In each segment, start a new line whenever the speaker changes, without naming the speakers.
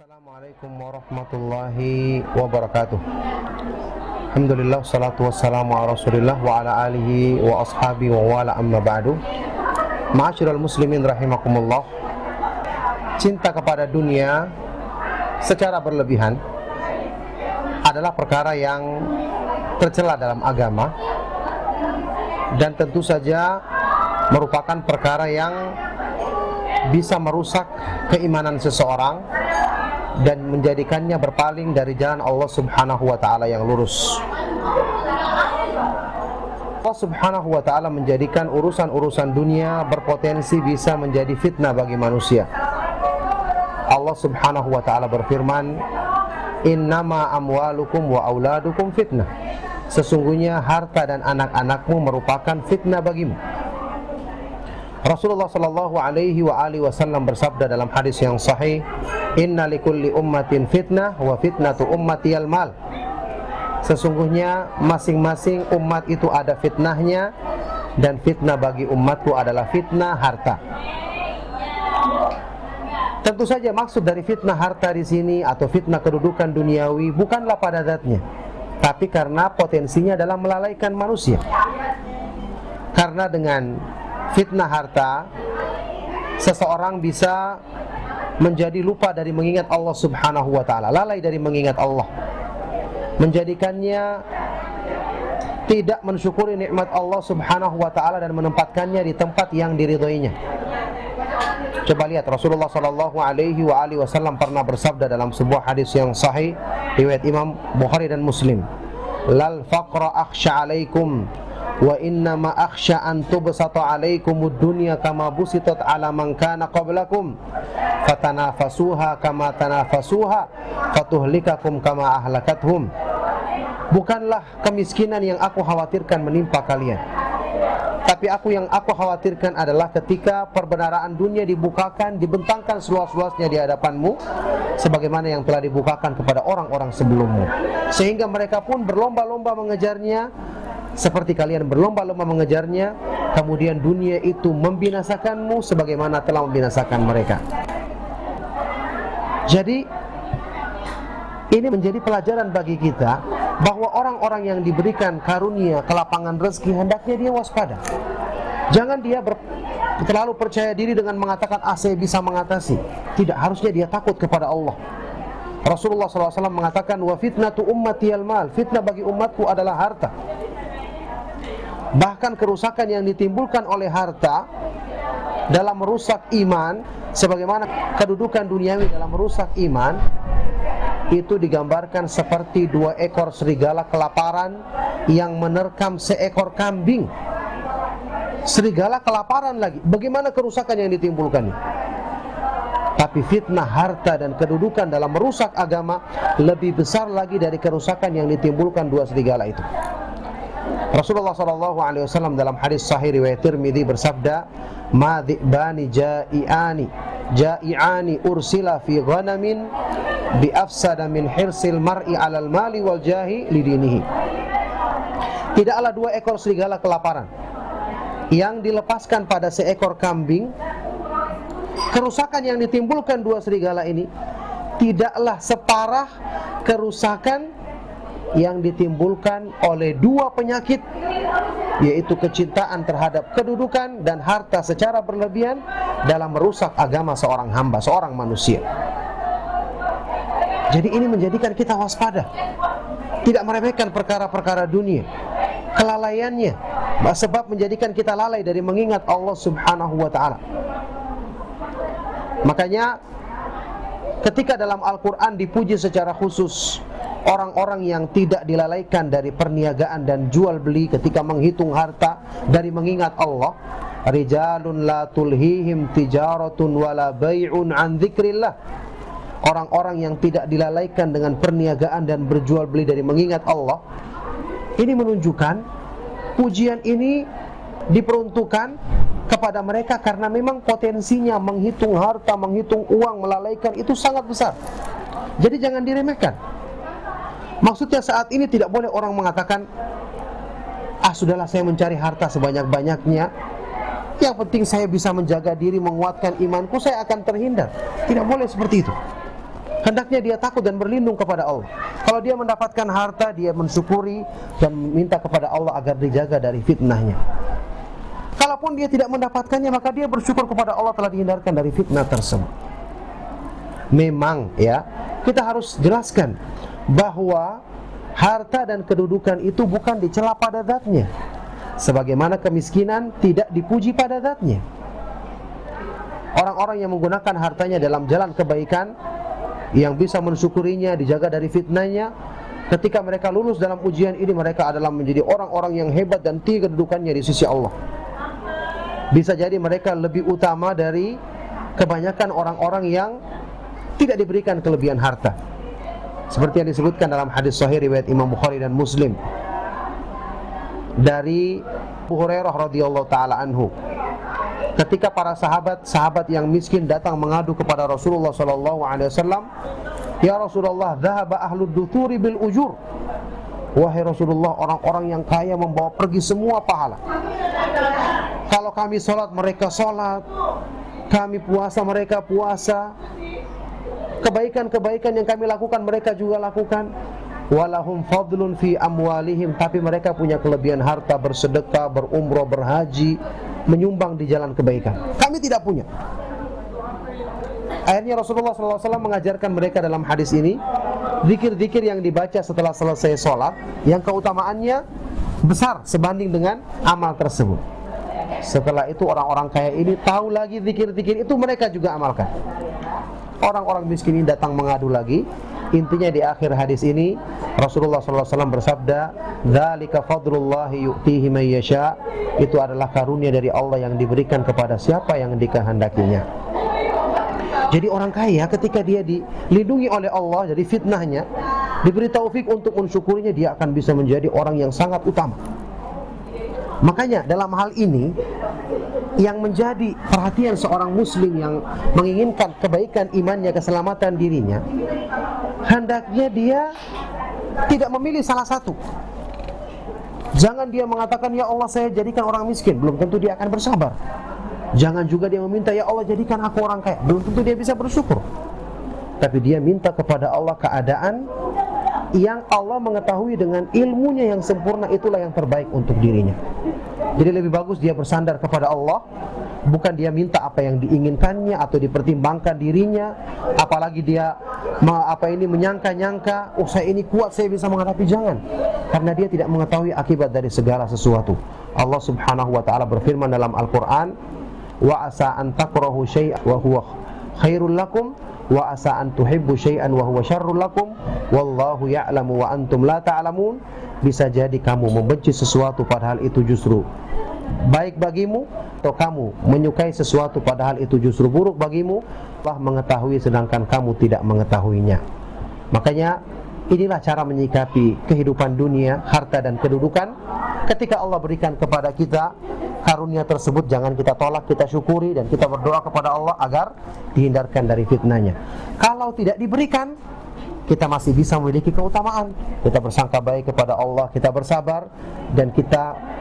Assalamualaikum warahmatullahi wabarakatuh. Alhamdulillah, salatu wassalamu ala rasulillah wa ala alihi wa ashabi wa wala amma ba'du. Ma'asyiral muslimin rahimakumullah. Cinta kepada dunia secara berlebihan adalah perkara yang tercela dalam agama, dan tentu saja merupakan perkara yang bisa merusak keimanan seseorang dan menjadikannya berpaling dari jalan Allah Subhanahu wa ta'ala yang lurus. Allah Subhanahu wa ta'ala menjadikan urusan-urusan dunia berpotensi bisa menjadi fitnah bagi manusia. Allah Subhanahu wa ta'ala berfirman, "Innama amwalukum wa auladukum fitnah." Sesungguhnya harta dan anak-anakmu merupakan fitnah bagimu. Rasulullah sallallahu alaihi wa alihi wasallam bersabda dalam hadis yang sahih, "Inna likulli ummatin fitnah wa fitnatu ummatiyal mal." Sesungguhnya masing-masing umat itu ada fitnahnya, dan fitnah bagi umatku adalah fitnah harta. Tentu saja maksud dari fitnah harta di sini atau fitnah kedudukan duniawi bukanlah pada zatnya, tapi karena potensinya dalam melalaikan manusia. Karena dengan fitnah harta, seseorang bisa menjadi lupa dari mengingat Allah Subhanahu wa ta'ala, lalai dari mengingat Allah, menjadikannya tidak mensyukuri nikmat Allah Subhanahu wa ta'ala dan menempatkannya di tempat yang diridhoinya. Coba lihat, Rasulullah sallallahu alaihi wa alihi wasallam pernah bersabda dalam sebuah hadis yang sahih riwayat Imam Bukhari dan Muslim, "Lal faqra akhsha alaikum wa inna ma akhsha an tubsata alaikumud dunya kama busitat ala man kana qablakum fatanafasuha kama tanafasuha fatuhlikakum kama ahlakathum." Bukanlah kemiskinan yang aku khawatirkan menimpa kalian, tapi yang aku khawatirkan adalah ketika perbendaharaan dunia dibukakan, dibentangkan seluas-luasnya di hadapanmu, sebagaimana yang telah dibukakan kepada orang-orang sebelummu, sehingga mereka pun berlomba-lomba mengejarnya seperti kalian berlomba-lomba mengejarnya, kemudian dunia itu membinasakanmu sebagaimana telah membinasakan mereka. Jadi ini menjadi pelajaran bagi kita bahwa orang-orang yang diberikan karunia kelapangan rezeki hendaknya dia waspada. Jangan dia terlalu percaya diri dengan mengatakan, saya bisa mengatasi. Tidak, harusnya dia takut kepada Allah. Rasulullah SAW mengatakan, "Wa fitnatu ummatiyal mal." Fitnah bagi umatku adalah harta. Bahkan kerusakan yang ditimbulkan oleh harta dalam merusak iman, sebagaimana kedudukan duniawi dalam merusak iman, itu digambarkan seperti 2 ekor serigala kelaparan yang menerkam seekor kambing. Serigala kelaparan lagi, bagaimana kerusakan yang ditimbulkan? Tapi fitnah harta dan kedudukan dalam merusak agama lebih besar lagi dari kerusakan yang ditimbulkan 2 serigala itu. Rasulullah SAW dalam hadis sahih riwayat Tirmidzi bersabda, "Ma dhi'bani ja'i'ani ursila fi ghanamin bi afsada min hirsil mar'i 'alal mali wal jahi lidinihi." Tidaklah 2 ekor serigala kelaparan yang dilepaskan pada seekor kambing, kerusakan yang ditimbulkan 2 serigala ini tidaklah separah kerusakan yang ditimbulkan oleh 2 penyakit, yaitu kecintaan terhadap kedudukan dan harta secara berlebihan dalam merusak agama seorang hamba, seorang manusia. Jadi ini menjadikan kita waspada, tidak meremehkan perkara-perkara dunia, kelalaiannya sebab menjadikan kita lalai dari mengingat Allah Subhanahu wa ta'ala. Makanya ketika dalam Al-Quran dipuji secara khusus orang-orang yang tidak dilalaikan dari perniagaan dan jual beli ketika menghitung harta dari mengingat Allah, "Rijalun la tulhihim tijaratun wala bai'un an dzikrillah." Orang-orang yang tidak dilalaikan dengan perniagaan dan berjual beli dari mengingat Allah. Ini menunjukkan pujian ini diperuntukkan kepada mereka karena memang potensinya menghitung harta, menghitung uang, melalaikan itu sangat besar. Jadi jangan diremehkan. Maksudnya saat ini tidak boleh orang mengatakan, sudahlah saya mencari harta sebanyak-banyaknya, yang penting saya bisa menjaga diri, menguatkan imanku, saya akan terhindar. Tidak boleh seperti itu. Hendaknya dia takut dan berlindung kepada Allah. Kalau dia mendapatkan harta, dia mensyukuri dan minta kepada Allah agar dijaga dari fitnahnya. Kalaupun dia tidak mendapatkannya, maka dia bersyukur kepada Allah telah dihindarkan dari fitnah tersebut. Memang ya, kita harus jelaskan bahwa harta dan kedudukan itu bukan dicela pada zatnya, sebagaimana kemiskinan tidak dipuji pada zatnya. Orang-orang yang menggunakan hartanya dalam jalan kebaikan, yang bisa mensyukurinya, dijaga dari fitnahnya, ketika mereka lulus dalam ujian ini, mereka adalah menjadi orang-orang yang hebat dan tinggi kedudukannya di sisi Allah. Bisa jadi mereka lebih utama dari kebanyakan orang-orang yang tidak diberikan kelebihan harta. Seperti yang disebutkan dalam hadis sahih riwayat Imam Bukhari dan Muslim dari Abu Hurairah radhiyallahu taala anhu, ketika para sahabat yang miskin datang mengadu kepada Rasulullah sallallahu alaihi wasallam, "Ya Rasulullah, dhahaba ahlud duthuri bil ujur." Wahai Rasulullah, orang-orang yang kaya membawa pergi semua pahala. Kalau kami salat, mereka salat. Kami puasa, mereka puasa. Kebaikan-kebaikan yang kami lakukan, mereka juga lakukan. Walahum fadlun fi amwalihim, tapi mereka punya kelebihan harta, bersedekah, berumrah, berhaji, menyumbang di jalan kebaikan. Kami tidak punya. Akhirnya Rasulullah SAW mengajarkan mereka dalam hadis ini zikir-zikir yang dibaca setelah selesai sholat, yang keutamaannya besar sebanding dengan amal tersebut. Setelah itu orang-orang kaya ini tahu lagi zikir-zikir itu, mereka juga amalkan. Orang-orang miskin ini datang mengadu lagi. Intinya di akhir hadis ini Rasulullah SAW bersabda, "Dzalika fadlullahi yu'tihi man yasha." Itu adalah karunia dari Allah yang diberikan kepada siapa yang dikehendakinya. Jadi orang kaya ketika dia dilindungi oleh Allah dari fitnahnya, diberi taufik untuk mensyukurinya, dia akan bisa menjadi orang yang sangat utama. Makanya dalam hal ini yang menjadi perhatian seorang muslim yang menginginkan kebaikan imannya, keselamatan dirinya, hendaknya dia tidak memilih salah satu. Jangan dia mengatakan, "Ya Allah, saya jadikan orang miskin." Belum tentu dia akan bersabar. Jangan juga dia meminta, "Ya Allah, jadikan aku orang kaya." Belum tentu dia bisa bersyukur. Tapi dia minta kepada Allah keadaan yang Allah mengetahui dengan ilmunya yang sempurna, itulah yang terbaik untuk dirinya. Jadi lebih bagus dia bersandar kepada Allah, bukan dia minta apa yang diinginkannya atau dipertimbangkan dirinya, apalagi dia menyangka-nyangka, "Oh, saya ini kuat, saya bisa menghadapi." Jangan, karena dia tidak mengetahui akibat dari segala sesuatu. Allah Subhanahu wa taala berfirman dalam Al-Qur'an, "Wa asa an takrahu syai'an wa huwa khairul lakum wa asa an tuhibbu syai'an wa huwa syarrul lakum wallahu ya'lamu wa antum la ta'lamun." Bisa jadi kamu membenci sesuatu padahal itu justru baik bagimu, atau kamu menyukai sesuatu padahal itu justru buruk bagimu. Allah mengetahui sedangkan kamu tidak mengetahuinya. Makanya inilah cara menyikapi kehidupan dunia, harta dan kedudukan. Ketika Allah berikan kepada kita karunia tersebut, jangan kita tolak, kita syukuri dan kita berdoa kepada Allah agar dihindarkan dari fitnahnya. Kalau tidak diberikan, kita masih bisa memiliki keutamaan. Kita bersangka baik kepada Allah, kita bersabar, dan kita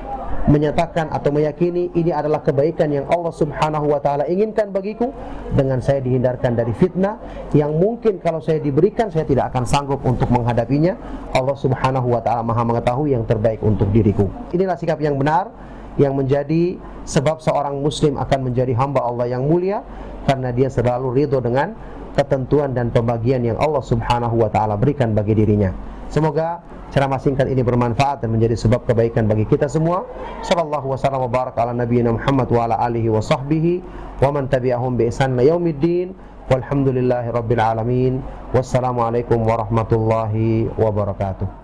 menyatakan atau meyakini ini adalah kebaikan yang Allah Subhanahu wa taala inginkan bagiku, dengan saya dihindarkan dari fitnah yang mungkin kalau saya diberikan saya tidak akan sanggup untuk menghadapinya. Allah Subhanahu wa taala Maha mengetahui yang terbaik untuk diriku. Inilah sikap yang benar yang menjadi sebab seorang muslim akan menjadi hamba Allah yang mulia, karena dia selalu ridho dengan ketentuan dan pembagian yang Allah Subhanahu wa taala berikan bagi dirinya. Semoga ceramah singkat ini bermanfaat dan menjadi sebab kebaikan bagi kita semua. Sallallahu wasallam wa baraka ala nabiyyina Muhammad wa ala alihi wa sahbihi wa man tabi'ahum bi ihsan ila yaumiddin. Walhamdulillahi rabbil alamin. Wassalamualaikum warahmatullahi wabarakatuh.